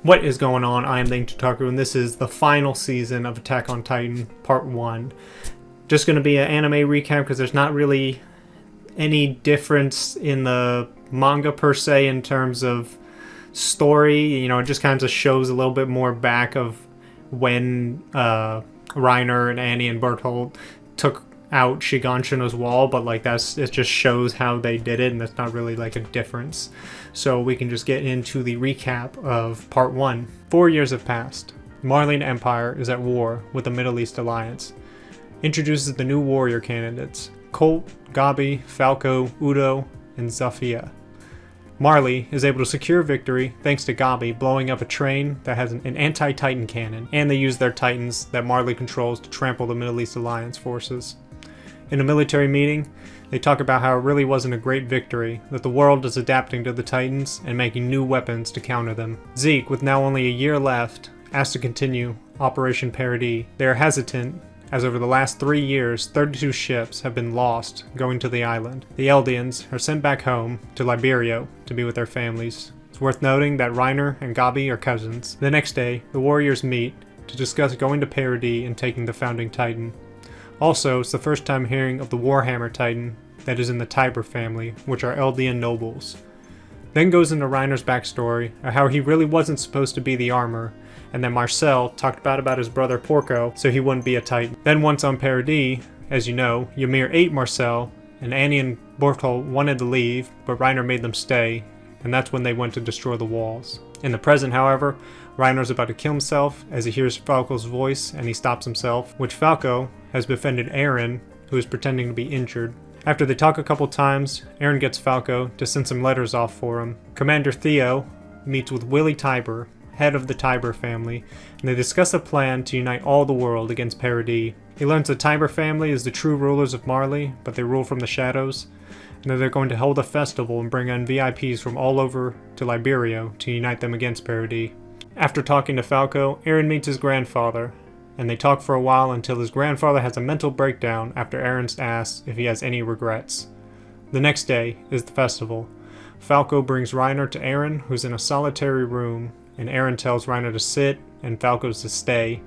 What is going on? I am Link Tutaku, and this is the final season of Attack on Titan Part 1. Just going to be an anime recap because there's not really any difference in the manga per se in terms of story. You know, it just kind of shows a little bit more back of when Reiner and Annie and Berthold took out Shiganshina's wall, but like it just shows how they did it, and that's not really like a difference. So we can just get into the recap of part 1. 4 years have passed. Marleyan Empire is at war with the Middle East Alliance. Introduces the new warrior candidates: Colt, Gabi, Falco, Udo, and Zafia. Marley is able to secure victory thanks to Gabi blowing up a train that has an anti-Titan cannon, and they use their Titans that Marley controls to trample the Middle East Alliance forces. In a military meeting, they talk about how it really wasn't a great victory, that the world is adapting to the Titans and making new weapons to counter them. Zeke, with now only a year left, asked to continue Operation Paradis. They are hesitant, as over the last 3 years, 32 ships have been lost going to the island. The Eldians are sent back home to Liberio to be with their families. It's worth noting that Reiner and Gabi are cousins. The next day, the warriors meet to discuss going to Paradis and taking the founding Titan. Also, it's the first time hearing of the Warhammer Titan that is in the Tiber family, which are Eldian nobles. Then goes into Reiner's backstory of how he really wasn't supposed to be the armor, and that Marcel talked about his brother Porco so he wouldn't be a Titan. Then once on Paradis, as you know, Ymir ate Marcel, and Annie and Berthold wanted to leave, but Reiner made them stay, and that's when they went to destroy the walls. In the present, however, Reiner's about to kill himself as he hears Falco's voice and he stops himself, which Falco has befriended Eren, who is pretending to be injured. After they talk a couple times, Eren gets Falco to send some letters off for him. Commander Theo meets with Willie Tiber, head of the Tiber family, and they discuss a plan to unite all the world against Paradis. He learns the Tiber family is the true rulers of Marley, but they rule from the shadows, and that they're going to hold a festival and bring in VIPs from all over to Liberio to unite them against Paradis. After talking to Falco, Eren meets his grandfather, and they talk for a while until his grandfather has a mental breakdown after Eren asks if he has any regrets. The next day is the festival. Falco brings Reiner to Eren, who's in a solitary room, and Eren tells Reiner to sit and Falco's to stay,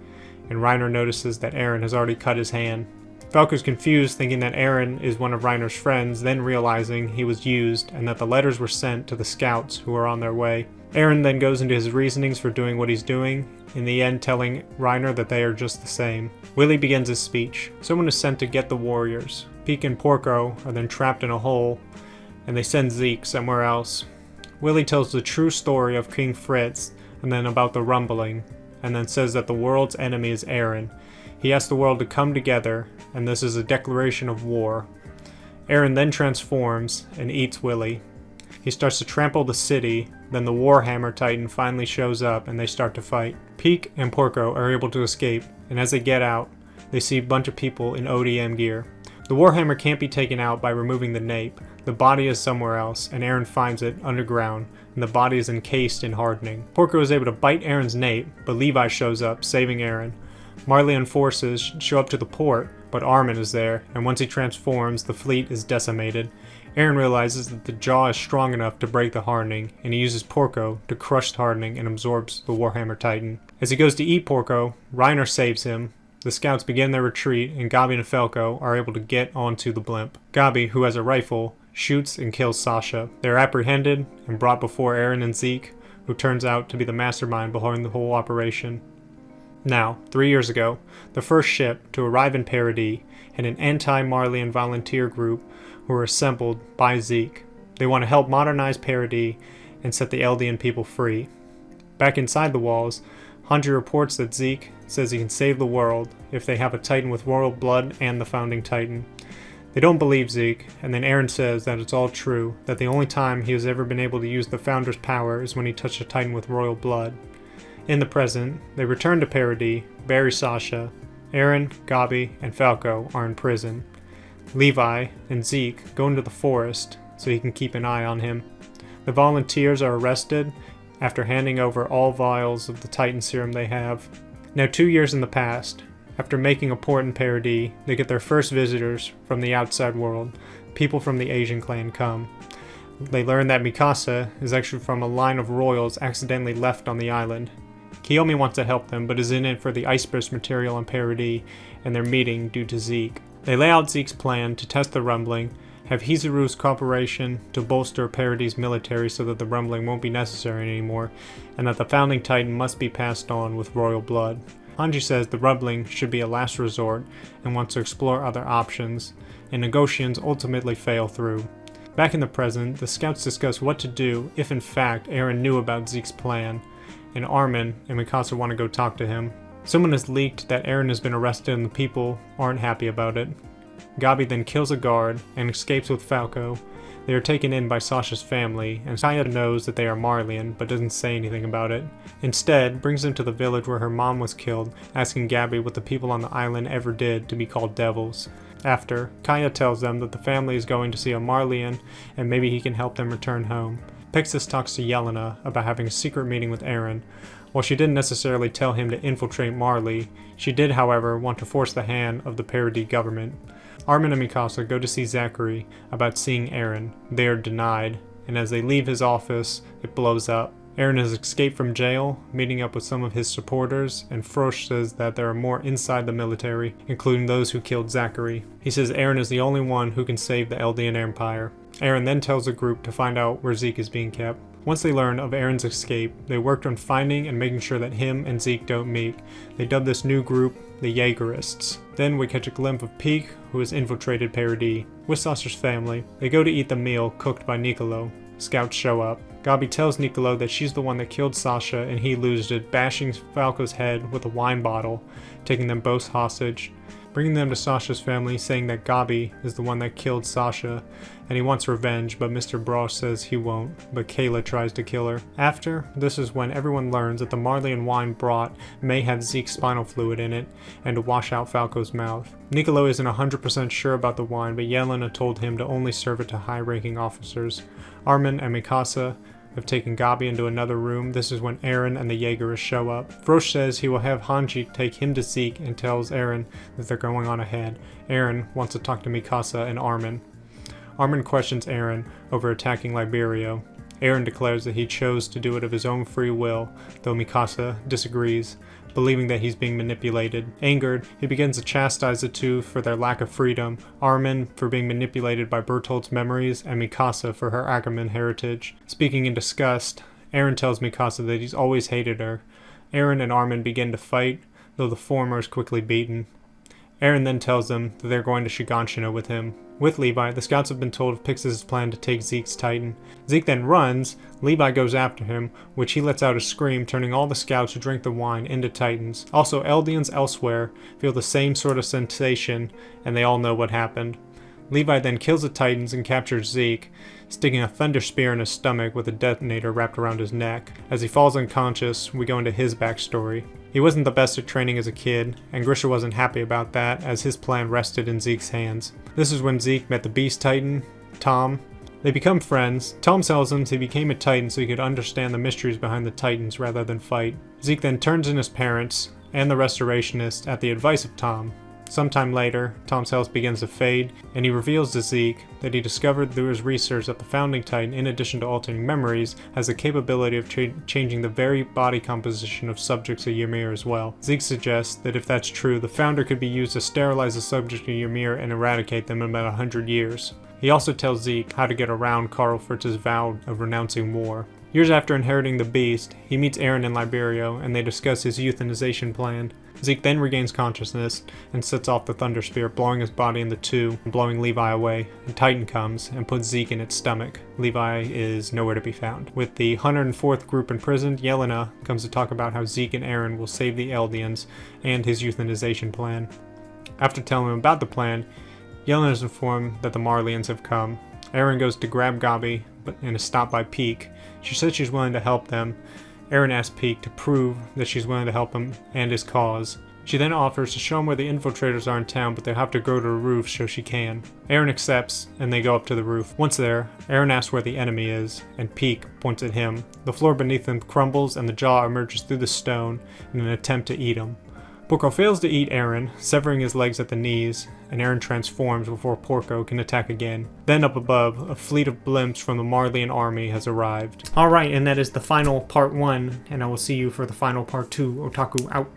and Reiner notices that Eren has already cut his hand. Falco's confused, thinking that Eren is one of Reiner's friends, then realizing he was used and that the letters were sent to the scouts who are on their way. Eren then goes into his reasonings for doing what he's doing, in the end telling Reiner that they are just the same. Willie begins his speech. Someone is sent to get the warriors. Pieck and Porco are then trapped in a hole, and they send Zeke somewhere else. Willie tells the true story of King Fritz, and then about the rumbling, and then says that the world's enemy is Eren. He asks the world to come together, and this is a declaration of war. Eren then transforms and eats Willie. He starts to trample the city, then the Warhammer Titan finally shows up and they start to fight. Pieck and Porco are able to escape, and as they get out, they see a bunch of people in ODM gear. The Warhammer can't be taken out by removing the nape. The body is somewhere else, and Eren finds it underground, and the body is encased in hardening. Porco is able to bite Eren's nape, but Levi shows up, saving Eren. Marleyan forces show up to the port, but Armin is there, and once he transforms, the fleet is decimated. Eren realizes that the jaw is strong enough to break the hardening, and he uses Porco to crush the hardening and absorbs the Warhammer Titan. As he goes to eat Porco, Reiner saves him. The scouts begin their retreat, and Gabi and Falco are able to get onto the blimp. Gabi, who has a rifle, shoots and kills Sasha. They are apprehended and brought before Eren and Zeke, who turns out to be the mastermind behind the whole operation. Now, 3 years ago, the first ship to arrive in Paradis had an anti-Marleyan volunteer group who were assembled by Zeke. They want to help modernize Paradis and set the Eldian people free. Back inside the walls, Hanji reports that Zeke says he can save the world if they have a Titan with royal blood and the founding Titan. They don't believe Zeke, and then Eren says that it's all true, that the only time he has ever been able to use the Founder's power is when he touched a Titan with royal blood. In the present, they return to Paradis, bury Sasha. Eren, Gabi, and Falco are in prison. Levi and Zeke go into the forest so he can keep an eye on him. The volunteers are arrested after handing over all vials of the Titan serum they have. Now 2 years in the past, after making a port in Paradis, they get their first visitors from the outside world. People from the Asian clan come. They learn that Mikasa is actually from a line of royals accidentally left on the island. Kiyomi wants to help them, but is in it for the iceburst material on Paradis and their meeting due to Zeke. They lay out Zeke's plan to test the rumbling, have Hizuru's cooperation to bolster Paradis' military so that the rumbling won't be necessary anymore, and that the founding titan must be passed on with royal blood. Hanji says the rumbling should be a last resort and wants to explore other options, and negotiations ultimately fail through. Back in the present, the scouts discuss what to do if in fact Eren knew about Zeke's plan, and Armin and Mikasa want to go talk to him. Someone has leaked that Eren has been arrested and the people aren't happy about it. Gabi then kills a guard and escapes with Falco. They are taken in by Sasha's family, and Kaya knows that they are Marleyan, but doesn't say anything about it. Instead, brings them to the village where her mom was killed, asking Gabi what the people on the island ever did to be called devils. After, Kaya tells them that the family is going to see a Marleyan, and maybe he can help them return home. Pixis talks to Yelena about having a secret meeting with Eren. While she didn't necessarily tell him to infiltrate Marley, she did, however, want to force the hand of the Paradis government. Armin and Mikasa go to see Zachary about seeing Eren. They are denied, and as they leave his office, it blows up. Eren has escaped from jail, meeting up with some of his supporters, and Frosch says that there are more inside the military, including those who killed Zachary. He says Eren is the only one who can save the Eldian Empire. Eren then tells the group to find out where Zeke is being kept. Once they learn of Eren's escape, they worked on finding and making sure that him and Zeke don't meet. They dub this new group the Jaegerists. Then we catch a glimpse of Peak, who has infiltrated Paradis. With Sasha's family, they go to eat the meal cooked by Niccolo. Scouts show up. Gabi tells Niccolo that she's the one that killed Sasha and he losed it, bashing Falco's head with a wine bottle, taking them both hostage. Bringing them to Sasha's family, saying that Gabi is the one that killed Sasha, and he wants revenge, but Mr. Brosh says he won't, but Kayla tries to kill her. After, this is when everyone learns that the Marleyan wine brought may have Zeke's spinal fluid in it, and to wash out Falco's mouth. Niccolo isn't 100% sure about the wine, but Yelena told him to only serve it to high-ranking officers. Armin and Mikasa have taken Gabi into another room. This is when Eren and the Jaegerists show up. Frosch says he will have Hanji take him to Zeke and tells Eren that they're going on ahead. Eren wants to talk to Mikasa and Armin. Armin questions Eren over attacking Liberio. Eren declares that he chose to do it of his own free will, though Mikasa disagrees, believing that he's being manipulated. Angered, he begins to chastise the two for their lack of freedom, Armin for being manipulated by Bertolt's memories, and Mikasa for her Ackerman heritage. Speaking in disgust, Eren tells Mikasa that he's always hated her. Eren and Armin begin to fight, though the former is quickly beaten. Eren then tells them that they're going to Shiganshina with him. With Levi, the scouts have been told of Pixis' plan to take Zeke's Titan. Zeke then runs, Levi goes after him, which he lets out a scream, turning all the scouts who drink the wine into Titans. Also, Eldians elsewhere feel the same sort of sensation, and they all know what happened. Levi then kills the Titans and captures Zeke, sticking a thunder spear in his stomach with a detonator wrapped around his neck. As he falls unconscious, we go into his backstory. He wasn't the best at training as a kid, and Grisha wasn't happy about that, as his plan rested in Zeke's hands. This is when Zeke met the Beast Titan, Tom. They become friends. Tom tells him he became a Titan so he could understand the mysteries behind the Titans rather than fight. Zeke then turns in his parents and the Restorationist at the advice of Tom. Sometime later, Tom's health begins to fade, and he reveals to Zeke that he discovered through his research that the Founding Titan, in addition to altering memories, has the capability of changing the very body composition of subjects of Ymir as well. Zeke suggests that if that's true, the Founder could be used to sterilize the subjects of Ymir and eradicate them in about 100 years. He also tells Zeke how to get around Karl Fritz's vow of renouncing war. Years after inheriting the beast, he meets Eren in Liberio, and they discuss his euthanization plan. Zeke then regains consciousness and sets off the Thunder Spear, blowing his body into two and blowing Levi away. A Titan comes and puts Zeke in its stomach. Levi is nowhere to be found. With the 104th group imprisoned, Yelena comes to talk about how Zeke and Eren will save the Eldians and his euthanization plan. After telling him about the plan, Yelena is informed that the Marleyans have come. Eren goes to grab Gabi and is stopped by Peak. She says she's willing to help them. Eren asks Peak to prove that she's willing to help him and his cause. She then offers to show him where the infiltrators are in town, but they'll have to go to a roof so she can. Eren accepts, and they go up to the roof. Once there, Eren asks where the enemy is, and Peak points at him. The floor beneath them crumbles, and the jaw emerges through the stone in an attempt to eat him. Porco fails to eat Eren, severing his legs at the knees, and Eren transforms before Porco can attack again. Then up above, a fleet of blimps from the Marleyan army has arrived. Alright, and that is the final part 1, and I will see you for the final part 2. Otaku out.